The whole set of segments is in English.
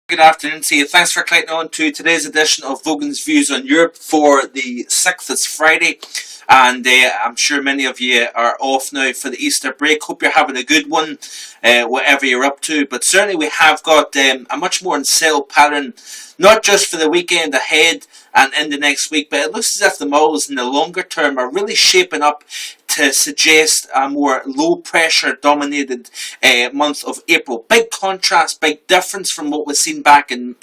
Good afternoon to you. Thanks for clicking on to today's edition of Vogan's Views on Europe for the 6th. It's Friday, and I'm sure many of you are off now for the Easter break. Hope you're having a good one, whatever you're up to. But certainly we have got a much more unsettled pattern, not just for the weekend ahead and in the next week, but it looks as if the models in the longer term are really shaping up to suggest a more low pressure dominated month of April. Big contrast, big difference from what was seen back in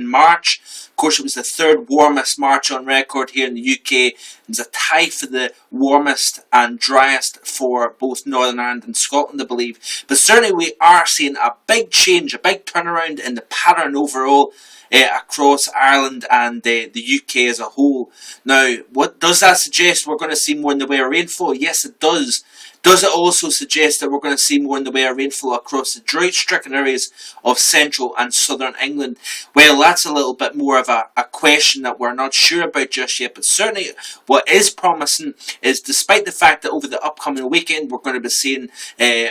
March. Of course, it was the third warmest March on record here in the UK. It was a tie for the warmest and driest for both Northern Ireland and Scotland, I believe. But certainly we are seeing a big change, a big turnaround in the pattern overall across Ireland and the UK as a whole. Now, what does that suggest? We're going to see more in the way of rainfall? Yes, it does. Does it also suggest that we're going to see more in the way of rainfall across the drought-stricken areas of central and southern England? Well, that's a little bit more of a question that we're not sure about just yet, but certainly what is promising is, despite the fact that over the upcoming weekend we're going to be seeing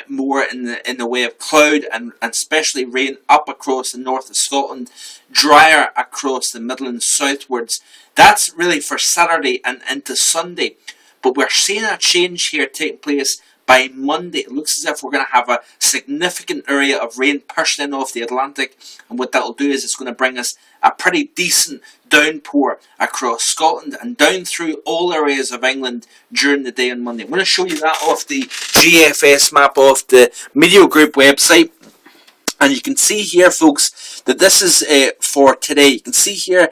more in the way of cloud and especially rain up across the north of Scotland, drier across the Midlands southwards. That's really for Saturday and into Sunday. But we're seeing a change here taking place by Monday. It looks as if we're going to have a significant area of rain pushing in off the Atlantic. And what that'll do is it's going to bring us a pretty decent downpour across Scotland and down through all areas of England during the day on Monday. I'm going to show you that off the GFS map off the Meteor Group website. And you can see here, folks, that this is for today. You can see here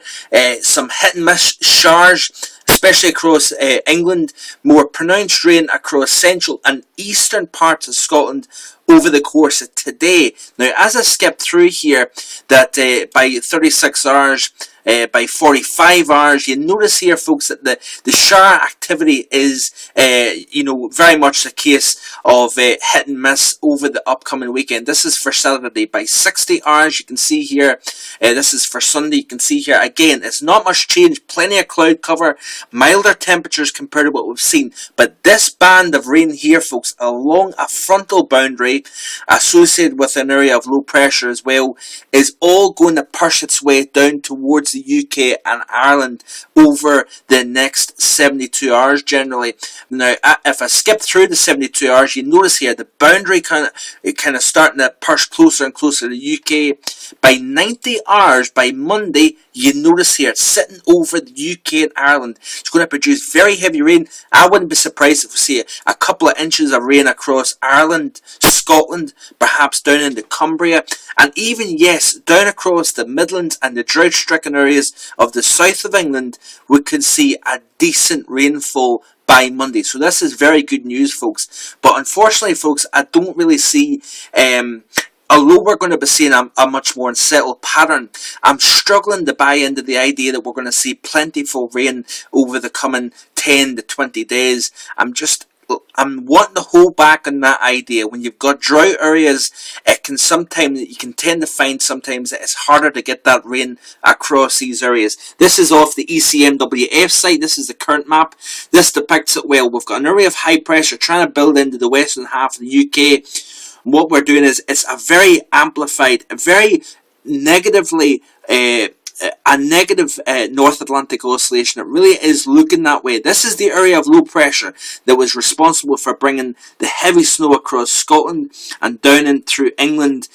some hit and miss showers, especially across England. More pronounced rain across central and eastern parts of Scotland over the course of today. Now, as I skip through here, that by 36 hours, by 45 hours, you notice here, folks, that the shower activity is, very much the case of hit and miss over the upcoming weekend. This is for Saturday. By 60 hours, you can see here, this is for Sunday. You can see here, again, it's not much change. Plenty of cloud cover, milder temperatures compared to what we've seen. But this band of rain here, folks, along a frontal boundary associated with an area of low pressure as well, is all going to push its way down towards the UK and Ireland over the next 72 hours generally. Now, if I skip through the 72 hours, you notice here the boundary kind of starting to push closer and closer to the UK. By 90 hours, by Monday, you notice here it's sitting over the UK and Ireland. It's going to produce very heavy rain. I wouldn't be surprised if we see a couple of inches of rain across Ireland, Scotland, perhaps down into Cumbria, and even, yes, down across the Midlands and the drought-stricken areas of the south of England. We could see a decent rainfall by Monday. So this is very good news, folks. But unfortunately, folks, I don't really see, although we're going to be seeing a much more unsettled pattern, I'm struggling to buy into the idea that we're going to see plentiful rain over the coming 10 to 20 days. I'm wanting to hold back on that idea. When you've got drought areas, you can tend to find sometimes that it's harder to get that rain across these areas. This is off the ECMWF site. This is the current map. This depicts it well. We've got an area of high pressure trying to build into the western half of the UK. What we're doing is it's a very amplified, very negatively a negative North Atlantic oscillation. It really is looking that way. This is the area of low pressure that was responsible for bringing the heavy snow across Scotland and down in through England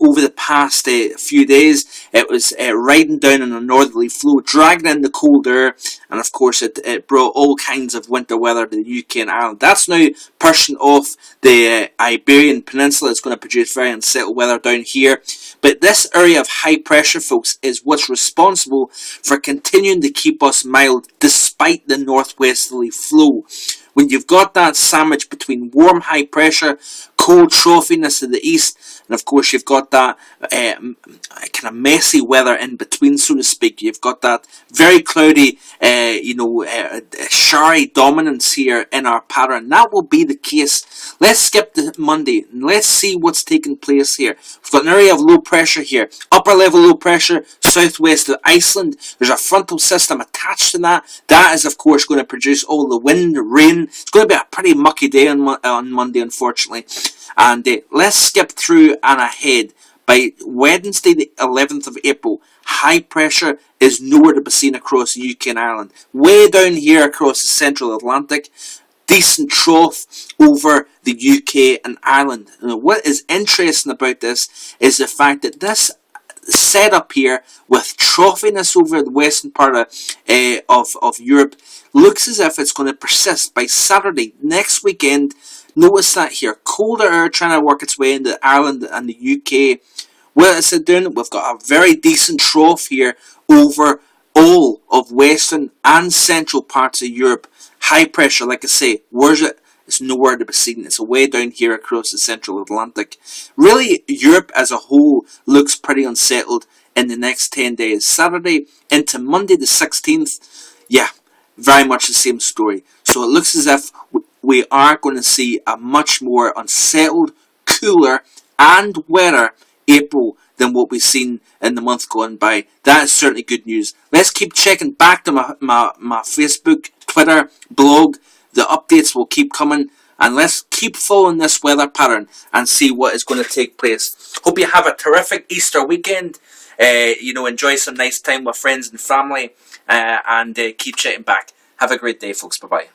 over the past few days. It was riding down on a northerly flow, dragging in the cold air, and of course it brought all kinds of winter weather to the UK and Ireland. That's now pushing off the Iberian Peninsula. It's going to produce very unsettled weather down here. But this area of high pressure, folks, is what's responsible for continuing to keep us mild despite the northwesterly flow. When you've got that sandwich between warm high pressure, cold troughiness to the east, and of course you've got that kind of messy weather in between, so to speak. You've got that very cloudy, showery dominance here in our pattern. That will be the case. Let's skip to Monday and let's see what's taking place here. We've got an area of low pressure here. Upper level low pressure, southwest of Iceland. There's a frontal system attached to that. That is, of course, going to produce all the wind, rain. It's going to be a pretty mucky day on Monday, unfortunately. And let's skip through and ahead. By Wednesday, the 11th of April, high pressure is nowhere to be seen across the UK and Ireland. Way down here across the central Atlantic, decent trough over the UK and Ireland. Now, what is interesting about this is the fact that this setup here with troughiness over the western part of Europe looks as if it's going to persist by Saturday next weekend. Notice that here, colder air trying to work its way into Ireland and the UK. What is it doing? We've got a very decent trough here over all of western and central parts of Europe. High pressure, like I say, where's it? It's nowhere to be seen. It's way down here across the central Atlantic. Really, Europe as a whole looks pretty unsettled in the next 10 days. Saturday into Monday the 16th, yeah, very much the same story. So it looks as if we are going to see a much more unsettled, cooler and wetter April than what we've seen in the month gone by. That is certainly good news. Let's keep checking back to my Facebook, Twitter, blog. The updates will keep coming, and let's keep following this weather pattern and see what is going to take place. Hope you have a terrific Easter weekend. Enjoy some nice time with friends and family, and keep checking back. Have a great day, folks. Bye-bye.